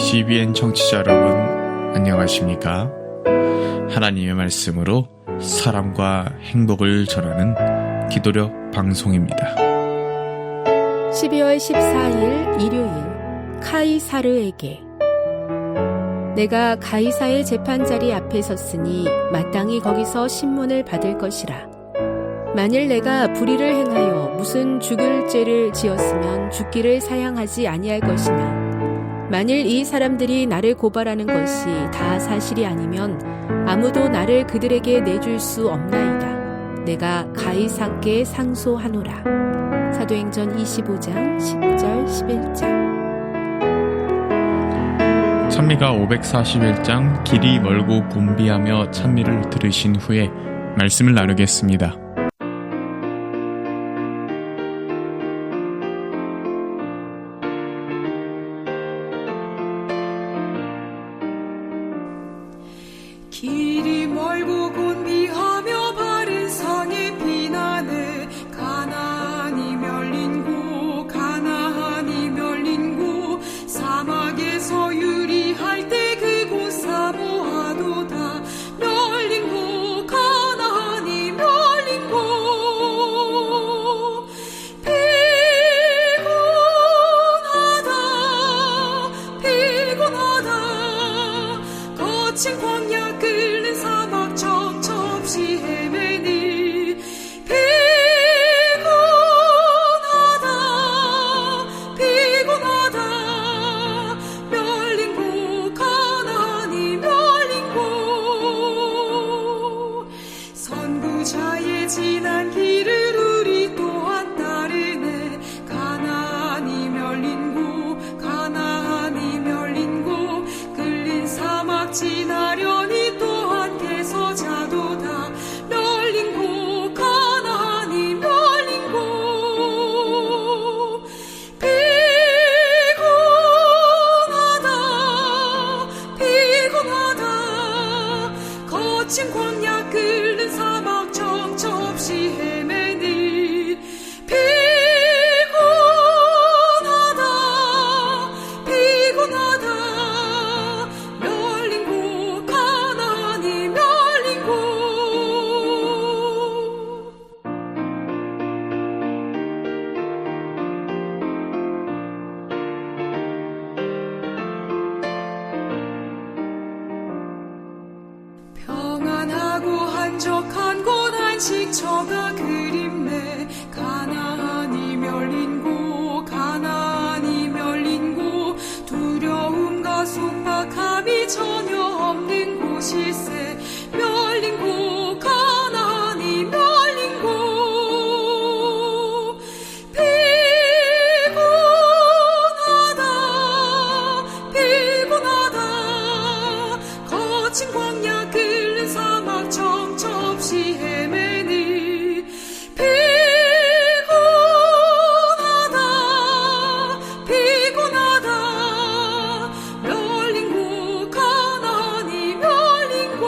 CBN 청취자 여러분, 안녕하십니까? 하나님의 말씀으로 사랑과 행복을 전하는 기도력 방송입니다. 12월 14일 일요일, 카이사르에게. 내가 가이사의 재판자리 앞에 섰으니 마땅히 거기서 신문을 받을 것이라. 만일 내가 불의를 행하여 무슨 죽을 죄를 지었으면 죽기를 사양하지 아니할 것이나, 만일 이 사람들이 나를 고발하는 것이 다 사실이 아니면 아무도 나를 그들에게 내줄 수 없나이다. 내가 가이사께 상소하노라. 사도행전 25장 10절 11절. 찬미가 541장 길이 멀고 곤비하며 찬미를 들으신 후에 말씀을 나누겠습니다. 길이 멀고 곤비하며 바른 상의 비난에 가나안이 멸린 곳 사막에서 유리할 때 그곳 사모하도다. 멸린 곳 가나안이 멸린 곳 피곤하다 거친 광야 끓는 사막 첩첩시 헤매니 피곤하다 멸린 곳 가나안이 멸린 곳 선구자의 지난 길을 우리 또한 따르네. 가나안이 멸린 곳 끌린 사막 지나려니 또한 개서자도다. 멸린 곳 가나안이 멸린 곳 피곤하다 거친 광야 끓는 사막 첩첩시 헤매니 피곤하다 멸린 곳 가나안이 멸린 곳 평안하고 한적한 곳 안식처가 그립네. 가나안이 멸린 곳 두려움과 속박함이 전혀 없는 곳일세. 멸린 곳 가나안이 멸린 곳 피곤하다 거친 광야 끓는 사막 첩첩시 헤매니 피곤하다 멸린 곳 가나안이 멸린 곳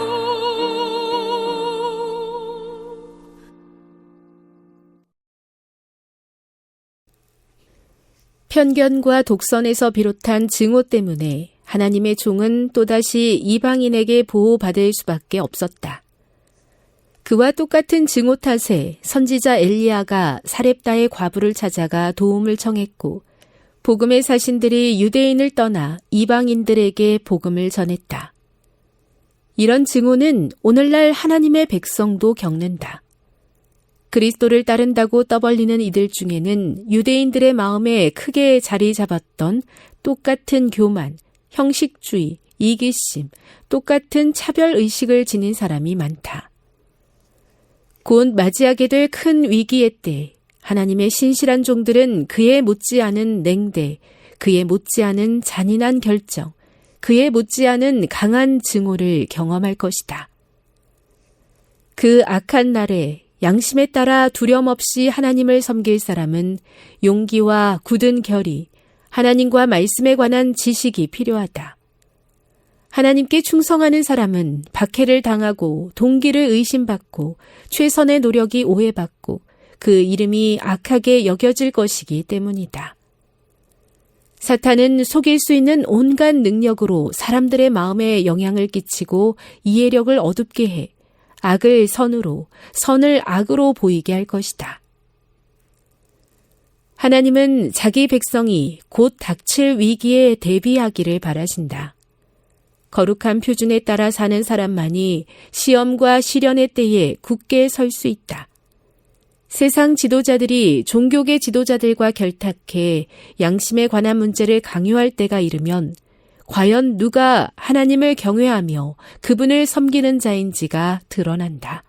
편견과 독선에서 비롯한 증오 때문에 하나님의 종은 또다시 이방인에게 보호받을 수밖에 없었다. 그와 똑같은 증오 탓에 선지자 엘리야가 사렙다의 과부를 찾아가 도움을 청했고, 복음의 사신들이 유대인을 떠나 이방인들에게 복음을 전했다. 이런 증오는 오늘날 하나님의 백성도 겪는다. 그리스도를 따른다고 떠벌리는 이들 중에는 유대인들의 마음에 크게 자리 잡았던 똑같은 교만, 형식주의, 이기심, 똑같은 차별의식을 지닌 사람이 많다. 곧 맞이하게 될 큰 위기의 때 하나님의 신실한 종들은 그에 못지않은 냉대, 그에 못지않은 잔인한 결정, 그에 못지않은 강한 증오를 경험할 것이다. 그 악한 날에 양심에 따라 두려움없이 하나님을 섬길 사람은 용기와 굳은 결의, 하나님과 말씀에 관한 지식이 필요하다. 하나님께 충성하는 사람은 박해를 당하고 동기를 의심받고 최선의 노력이 오해받고 그 이름이 악하게 여겨질 것이기 때문이다. 사탄은 속일 수 있는 온갖 능력으로 사람들의 마음에 영향을 끼치고 이해력을 어둡게 해 악을 선으로, 선을 악으로 보이게 할 것이다. 하나님은 자기 백성이 곧 닥칠 위기에 대비하기를 바라신다. 거룩한 표준에 따라 사는 사람만이 시험과 시련의 때에 굳게 설 수 있다. 세상 지도자들이 종교계 지도자들과 결탁해 양심에 관한 문제를 강요할 때가 이르면 과연 누가 하나님을 경외하며 그분을 섬기는 자인지가 드러난다.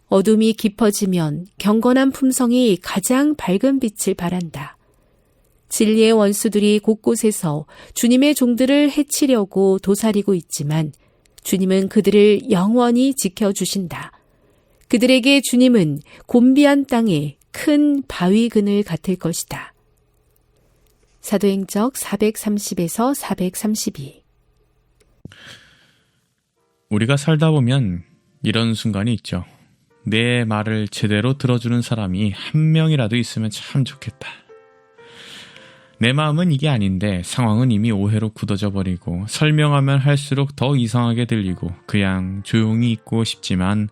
어둠이 깊어지면 경건한 품성이 가장 밝은 빛을 발한다. 진리의 원수들이 곳곳에서 주님의 종들을 해치려고 도사리고 있지만 주님은 그들을 영원히 지켜주신다. 그들에게 주님은 곤비한 땅에 큰 바위 그늘 같을 것이다. 사도행적 430에서 432. 우리가 살다 보면 이런 순간이 있죠. 내 말을 제대로 들어주는 사람이 한 명이라도 있으면 참 좋겠다. 내 마음은 이게 아닌데 상황은 이미 오해로 굳어져 버리고 설명하면 할수록 더 이상하게 들리고 그냥 조용히 있고 싶지만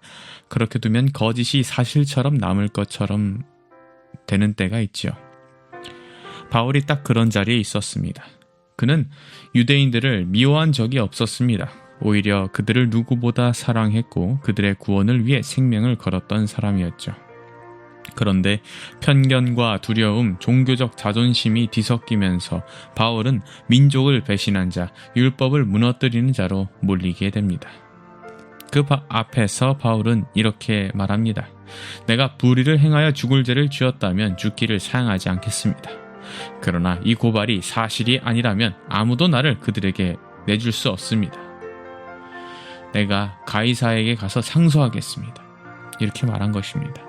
그렇게 두면 거짓이 사실처럼 남을 것처럼 되는 때가 있죠. 바울이 딱 그런 자리에 있었습니다. 그는 유대인들을 미워한 적이 없었습니다. 오히려 그들을 누구보다 사랑했고 그들의 구원을 위해 생명을 걸었던 사람이었죠. 그런데 편견과 두려움, 종교적 자존심이 뒤섞이면서 바울은 민족을 배신한 자, 율법을 무너뜨리는 자로 몰리게 됩니다. 그 앞에서 바울은 이렇게 말합니다. 내가 불의를 행하여 죽을 죄를 지었다면 죽기를 사양하지 않겠습니다. 그러나 이 고발이 사실이 아니라면 아무도 나를 그들에게 내줄 수 없습니다. 내가 가이사에게 가서 상소하겠습니다. 이렇게 말한 것입니다.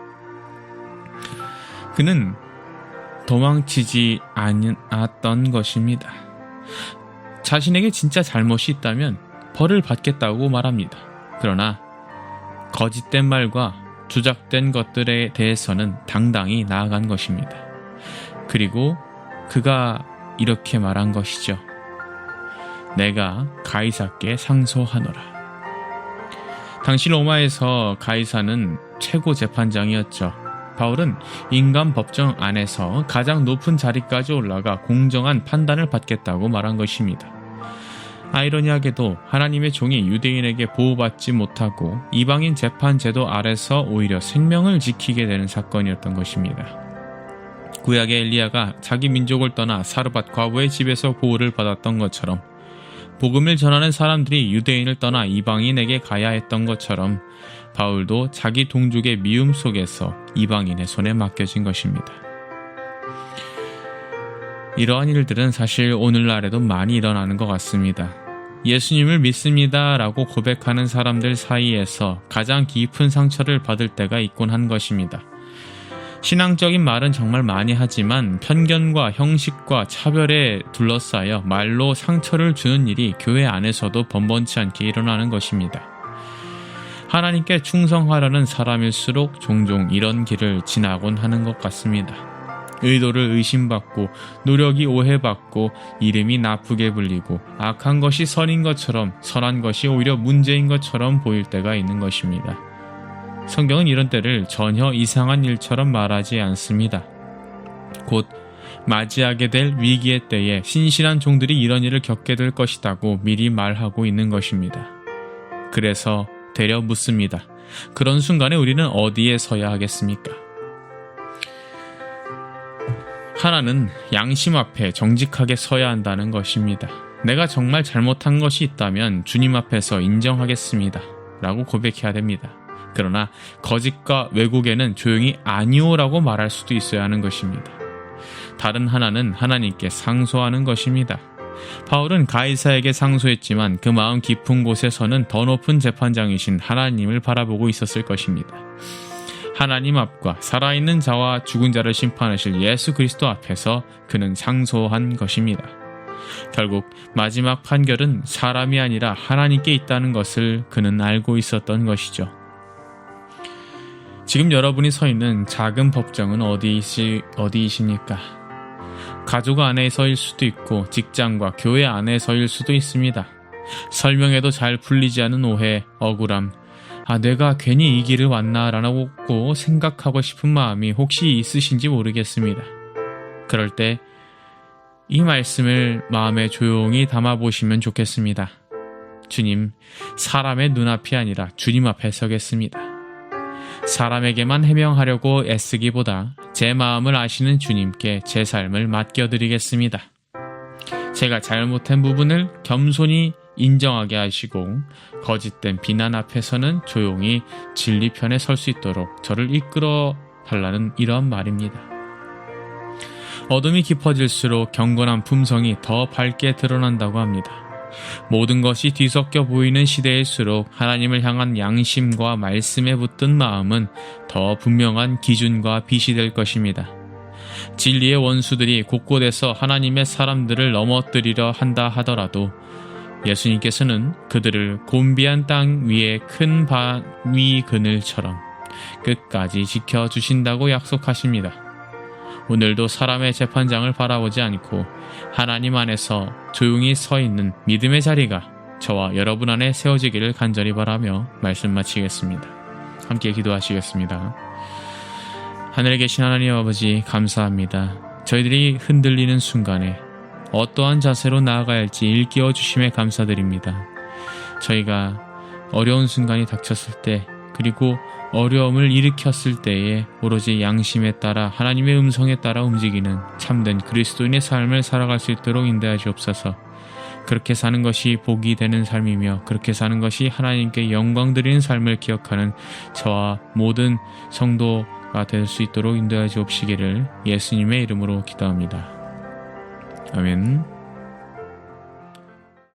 그는 도망치지 않았던 것입니다. 자신에게 진짜 잘못이 있다면 벌을 받겠다고 말합니다. 그러나 거짓된 말과 조작된 것들에 대해서는 당당히 나아간 것입니다. 그리고 그가 이렇게 말한 것이죠. 내가 가이사께 상소하노라. 당시 로마에서 가이사는 최고 재판장이었죠. 바울은 인간 법정 안에서 가장 높은 자리까지 올라가 공정한 판단을 받겠다고 말한 것입니다. 아이러니하게도 하나님의 종이 유대인에게 보호받지 못하고 이방인 재판 제도 아래서 오히려 생명을 지키게 되는 사건이었던 것입니다. 구약의 엘리야가 자기 민족을 떠나 사르밧 과부의 집에서 보호를 받았던 것처럼 복음을 전하는 사람들이 유대인을 떠나 이방인에게 가야 했던 것처럼 바울도 자기 동족의 미움 속에서 이방인의 손에 맡겨진 것입니다. 이러한 일들은 사실 오늘날에도 많이 일어나는 것 같습니다. 예수님을 믿습니다 라고 고백하는 사람들 사이에서 가장 깊은 상처를 받을 때가 있곤 한 것입니다. 신앙적인 말은 정말 많이 하지만 편견과 형식과 차별에 둘러싸여 말로 상처를 주는 일이 교회 안에서도 번번치 않게 일어나는 것입니다. 하나님께 충성하려는 사람일수록 종종 이런 길을 지나곤 하는 것 같습니다. 의도를 의심받고 노력이 오해받고 이름이 나쁘게 불리고 악한 것이 선인 것처럼 선한 것이 오히려 문제인 것처럼 보일 때가 있는 것입니다. 성경은 이런 때를 전혀 이상한 일처럼 말하지 않습니다. 곧 맞이하게 될 위기의 때에 신실한 종들이 이런 일을 겪게 될 것이라고 미리 말하고 있는 것입니다. 그래서 되려 묻습니다. 그런 순간에 우리는 어디에 서야 하겠습니까? 하나는 양심 앞에 정직하게 서야 한다는 것입니다. 내가 정말 잘못한 것이 있다면 주님 앞에서 인정하겠습니다. 라고 고백해야 됩니다. 그러나 거짓과 왜곡에는 조용히 아니오라고 말할 수도 있어야 하는 것입니다. 다른 하나는 하나님께 상소하는 것입니다. 바울은 가이사에게 상소했지만 그 마음 깊은 곳에서는 더 높은 재판장이신 하나님을 바라보고 있었을 것입니다. 하나님 앞과 살아있는 자와 죽은 자를 심판하실 예수 그리스도 앞에서 그는 상소한 것입니다. 결국 마지막 판결은 사람이 아니라 하나님께 있다는 것을 그는 알고 있었던 것이죠. 지금 여러분이 서 있는 작은 법정은 어디이십니까? 가족 안에서일 수도 있고 직장과 교회 안에서일 수도 있습니다. 설명해도 잘 풀리지 않은 오해, 억울함, 내가 괜히 이 길을 왔나라고 생각하고 싶은 마음이 혹시 있으신지 모르겠습니다. 그럴 때 이 말씀을 마음에 조용히 담아보시면 좋겠습니다. 주님, 사람의 눈앞이 아니라 주님 앞에 서겠습니다. 사람에게만 해명하려고 애쓰기보다 제 마음을 아시는 주님께 제 삶을 맡겨드리겠습니다. 제가 잘못한 부분을 겸손히 인정하게 하시고 거짓된 비난 앞에서는 조용히 진리 편에 설 수 있도록 저를 이끌어 달라는 이런 말입니다. 어둠이 깊어질수록 경건한 품성이 더 밝게 드러난다고 합니다. 모든 것이 뒤섞여 보이는 시대일수록 하나님을 향한 양심과 말씀에 붙든 마음은 더 분명한 기준과 빛이 될 것입니다. 진리의 원수들이 곳곳에서 하나님의 사람들을 넘어뜨리려 한다 하더라도 예수님께서는 그들을 곤비한 땅 위에 큰 바위 그늘처럼 끝까지 지켜주신다고 약속하십니다. 오늘도 사람의 재판장을 바라보지 않고 하나님 안에서 조용히 서 있는 믿음의 자리가 저와 여러분 안에 세워지기를 간절히 바라며 말씀 마치겠습니다. 함께 기도하시겠습니다. 하늘에 계신 하나님 아버지, 감사합니다. 저희들이 흔들리는 순간에 어떠한 자세로 나아가야 할지 일깨워 주심에 감사드립니다. 저희가 어려운 순간이 닥쳤을 때, 그리고 어려움을 일으켰을 때에 오로지 양심에 따라 하나님의 음성에 따라 움직이는 참된 그리스도인의 삶을 살아갈 수 있도록 인도하시옵소서. 그렇게 사는 것이 복이 되는 삶이며 그렇게 사는 것이 하나님께 영광 드리는 삶을 기억하는 저와 모든 성도가 될 수 있도록 인도하시옵시기를 예수님의 이름으로 기도합니다. 아멘.